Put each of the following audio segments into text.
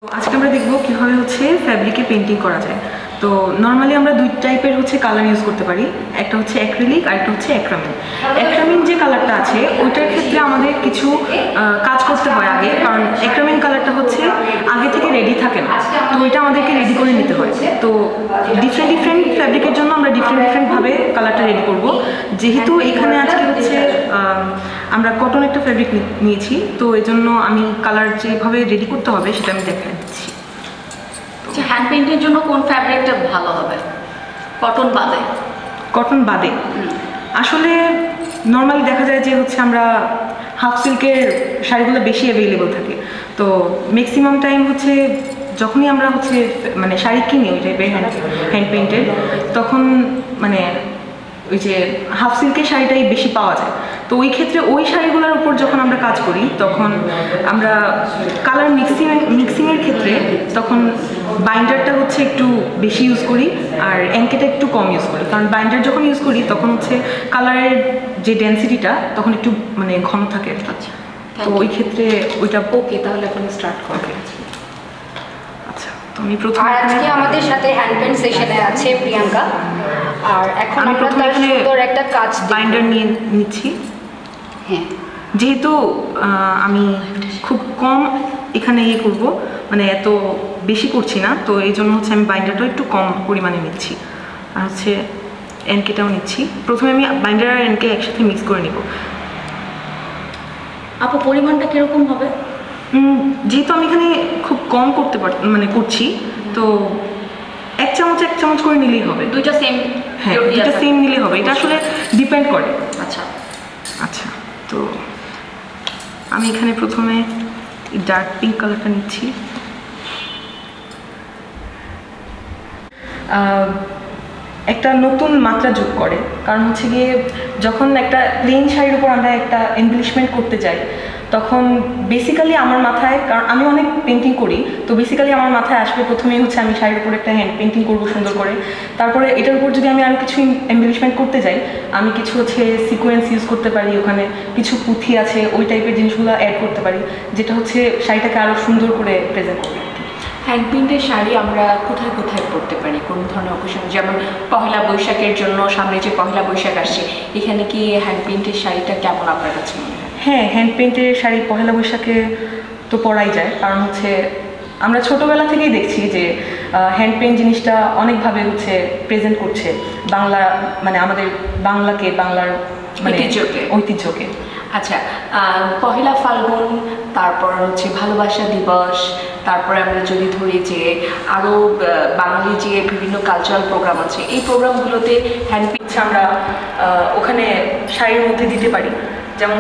আজকে আমরা দেখব কিভাবে ফ্যাব্রিকে পেইন্টিং করা যায়। তো নরমালি আমরা দুই টাইপের কালার ইউজ করতে পারি, একটা হচ্ছে অ্যাক্রিলিক আর একটা হচ্ছে অ্যাক্রামিন। অ্যাক্রামিন যে কালারটা আছে ওইটার ক্ষেত্রে আমাদের কিছু কাজ করতে হয় আগে, কারণ অ্যাক্রামিন কালারটা আগে থেকে রেডি থাকে না, তো ওইটা আমাদেরকে রেডি করে নিতে হয়। তো ডিফারেন্ট ফ্যাব্রিকের জন্য আমরা ডিফারেন্টভাবে কালারটা রেডি করব। যেহেতু এখানে আজকে আমরা কটন একটা ফ্যাব্রিক নিয়েছি, তো এই জন্য আমি কালার যেভাবে রেডি করতে হবে সেটা আমি দেখাই দিচ্ছি। হ্যান্ড পেইন্টের জন্য কোন ফ্যাব্রিকটা ভালো হবে? কটন বাদে? কটন বাদে আসলে নর্মালি দেখা যায় যে আমরা হাফ সিল্কের শাড়িগুলো বেশি অ্যাভেলেবল থাকে। তো ম্যাক্সিমাম টাইম যখনই আমরা মানে শাড়ি কিনি ওই টাইপের হ্যান্ড পেইন্টের, তখন মানে ওই যে হাফ সিল্কের শাড়িটাই বেশি পাওয়া যায়। তো ওই ক্ষেত্রে ওই শাড়িগুলোর উপর যখন আমরা কাজ করি তখন আমরা কালার মিক্সিংয়ের ক্ষেত্রে তখন বাইন্ডারটা একটু বেশি ইউজ করি আর এনকেটা একটু কম ইউজ করি, কারণ বাইন্ডার যখন ইউজ করি তখন কালারের যে ডেন্সিটিটা তখন একটু মানে ঘন থাকে। তো ওই ক্ষেত্রে ওইটা ওকে, তাহলে এখন স্টার্ট করবে। আচ্ছা, তো আমি প্রথমে আজকে আমাদের সাথে হ্যান্ড পেইন্ট সেশনে আছে প্রিয়াঙ্কা, আর এখন আমরা তার সুন্দর একটা কাজ বাইন্ডার নিয়ে নিচ্ছি। হ্যাঁ, যেহেতু আমি খুব কম এখানে করব, মানে এত বেশি করছি না, তো এই জন্য আমি বাইন্ডারটাও একটু কম পরিমাণে নিচ্ছি আর এনকেটাও নিচ্ছি। প্রথমে আমি বাইন্ডার আর এনকে একসাথে মিক্স করে নিব। আপু পরিমাণটা কিরকম হবে? যেহেতু আমি এখানে খুব কম করছি, তো এক চামচ করে নিলেই হবে। দুইটা সেম? হ্যাঁ, দুইটা সেম নিলেই হবে। এটা আসলে ডিপেন্ড করে। আচ্ছা আচ্ছা, তো আমি এখানে প্রথমে ডার্ক পিঙ্ক কালারটা নিচ্ছি। একটা নতুন মাত্রা যোগ করে, কারণ গিয়ে যখন একটা প্লেন শাড়ির উপর আমরা একটা এনরিচমেন্ট করতে যাই তখন বেসিক্যালি আমার মাথায়, কারণ আমি অনেক পেন্টিং করি, তো বেসিক্যালি আমার মাথায় আসবে প্রথমেই আমি শাড়ির উপর একটা হ্যান্ড পেন্টিং করবো সুন্দর করে। তারপরে এটার উপর যদি আমি আরও কিছু এনরিচমেন্ট করতে যাই, আমি কিছু সিকোয়েন্স ইউজ করতে পারি, ওখানে কিছু পুঁথি আছে ওই টাইপের জিনিসগুলো অ্যাড করতে পারি, যেটা শাড়িটাকে আরও সুন্দর করে প্রেজেন্ট করবে। হ্যান্ড পেইন্টের শাড়ি আমরা কোথায় কোথায় পরতে পারি, কোন ধরনের অকেশন? যেমন পহেলা বৈশাখের জন্য, সামনে যে পহেলা বৈশাখ আসছে, এখানে কি হ্যান্ড পেইন্টের শাড়িটা কেমন আপনার কাছে মনে হয়? হ্যাঁ, হ্যান্ড পেইন্টের শাড়ি পহেলা বৈশাখে তো পরাই যায়, কারণ আমরা ছোটোবেলা থেকেই দেখছি যে হ্যান্ড পেইন্ট জিনিসটা অনেকভাবে প্রেজেন্ট করছে বাংলা, মানে আমাদের বাংলাকে, বাংলার মানে ঐতিহ্যকে। আচ্ছা, পহেলা ফাল্গুন, তারপর ভালোবাসা দিবস, তারপরে আমরা যদি ধরি যে আরও বাঙালি যে বিভিন্ন কালচারাল প্রোগ্রাম আছে, এই প্রোগ্রামগুলোতে হ্যান্ড পেইন্ট আমরা ওখানে শাড়ির মধ্যে দিতে পারি। যেমন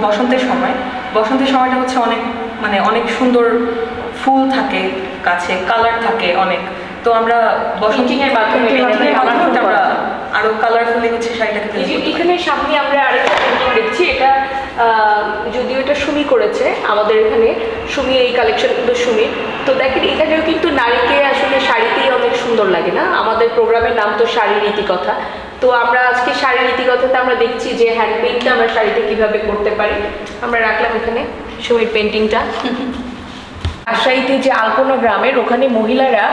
বসন্তের সময়টা অনেক মানে অনেক সুন্দর ফুল থাকে, কাছে কালার থাকে অনেক, তো আমরা বসন্তের মাধ্যমে আমরা আরো কালারফুলি শাড়িটাকে। এখানে সামনে আমরা আরেকটা পেইন্টিং দেখছি, এটা যদিও এটা সুমি করেছে, আমাদের এখানে সুমি, এই কালেকশনগুলো সুমি। তো দেখেন এখানেও কিন্তু নারীকে আসলে শাড়িতেই অনেক সুন্দর লাগে না? আমাদের প্রোগ্রামের নাম তো শাড়ি নীতিকথা, তো আমরা আজকে শাড়ি নীতিকথাতে আমরা দেখছি যে হ্যান্ড পেইন্টটা আমরা শাড়িতে কিভাবে করতে পারি। আমরা রাখলাম এখানে সুমির পেইন্টিংটা। রাজশাহীতে যে আলপনা গ্রামের ওখানে মহিলারা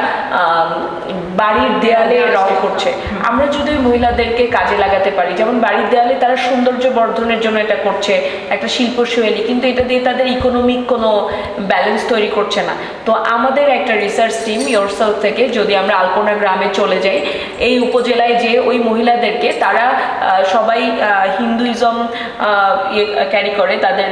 বাড়ির দেয়ালে রং করছে, আমরা যদি ওই মহিলাদেরকে কাজে লাগাতে পারি, যেমন বাড়ির দেয়ালে তারা সৌন্দর্য বর্ধনের জন্য এটা করছে, একটা শিল্পশৈলী, কিন্তু এটা দিয়ে তাদের ইকোনমিক কোনো ব্যালেন্স তৈরি করছে না। তো আমাদের একটা রিসার্চ টিম ইয়োরসেলফ থেকে যদি আমরা আলপনা গ্রামে চলে যাই, এই উপজেলায় যে ওই মহিলাদেরকে, তারা সবাই হিন্দুইজম ক্যারি করে, তাদের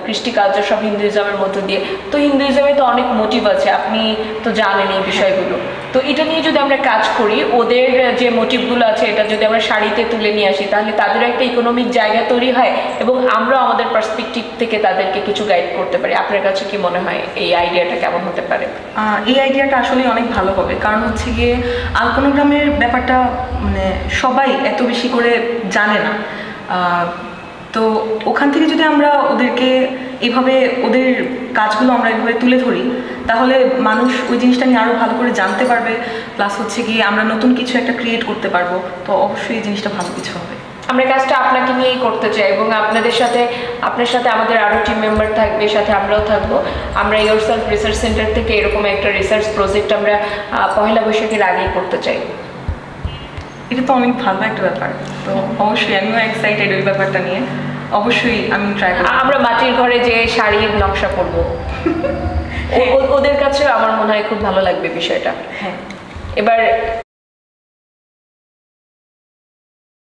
কৃষ্টি কালচার সব হিন্দুইজমের মধ্য দিয়ে। তো হিন্দুইজমে তো অনেক মোটিভ আছে, আপনি তো জানেন এই বিষয়গুলো। তো এটা নিয়ে যদি আমরা কাজ করি, ওদের যে মোটিভগুলো আছে এটা যদি আমরা শাড়িতে তুলে নিয়ে আসি, তাহলে তাদের একটা ইকোনমিক জায়গা তৈরি হয় এবং আমরা আমাদের পার্সপেক্টিভ থেকে তাদেরকে কিছু গাইড করতে পারি। আপনার কাছে কি মনে হয় এই আইডিয়াটা কেমন হতে পারে? এই আইডিয়াটা আসলে অনেক ভালো হবে, কারণ গিয়ে আলপনা গ্রামের ব্যাপারটা মানে সবাই এত বেশি করে জানে না। তো ওখান থেকে যদি আমরা ওদেরকে এভাবে ওদের কাজগুলো আমরা এভাবে তুলে ধরি, তাহলে মানুষ ওই জিনিসটা নিয়ে আরও ভালো করে জানতে পারবে, প্লাস গিয়ে আমরা নতুন কিছু একটা ক্রিয়েট করতে পারবো। তো অবশ্যই এই জিনিসটা ভালো কিছু হবে। আমরা কাজটা আপনাকে নিয়েই করতে চাই এবং আপনার সাথে আমাদের আরও টিম মেম্বার থাকবে, সাথে আমরাও থাকবো। আমরা ইয়োরসেলফ রিসার্চ সেন্টার থেকে এরকম একটা রিসার্চ প্রজেক্ট আমরা পহেলা বৈশাখের আগেই করতে চাই। এটা তো অনেক ভালো একটা ব্যাপার, তো অবশ্যই আমিও এক্সাইটেড ওই ব্যাপারটা নিয়ে। অবশ্যই আমি ট্রাই করব। আমরা মাটির ঘরে যে শাড়ির নকশা করবো, ওদের কাছেও আমার মনে হয় খুব ভালো লাগবে বিষয়টা। হ্যাঁ, এবার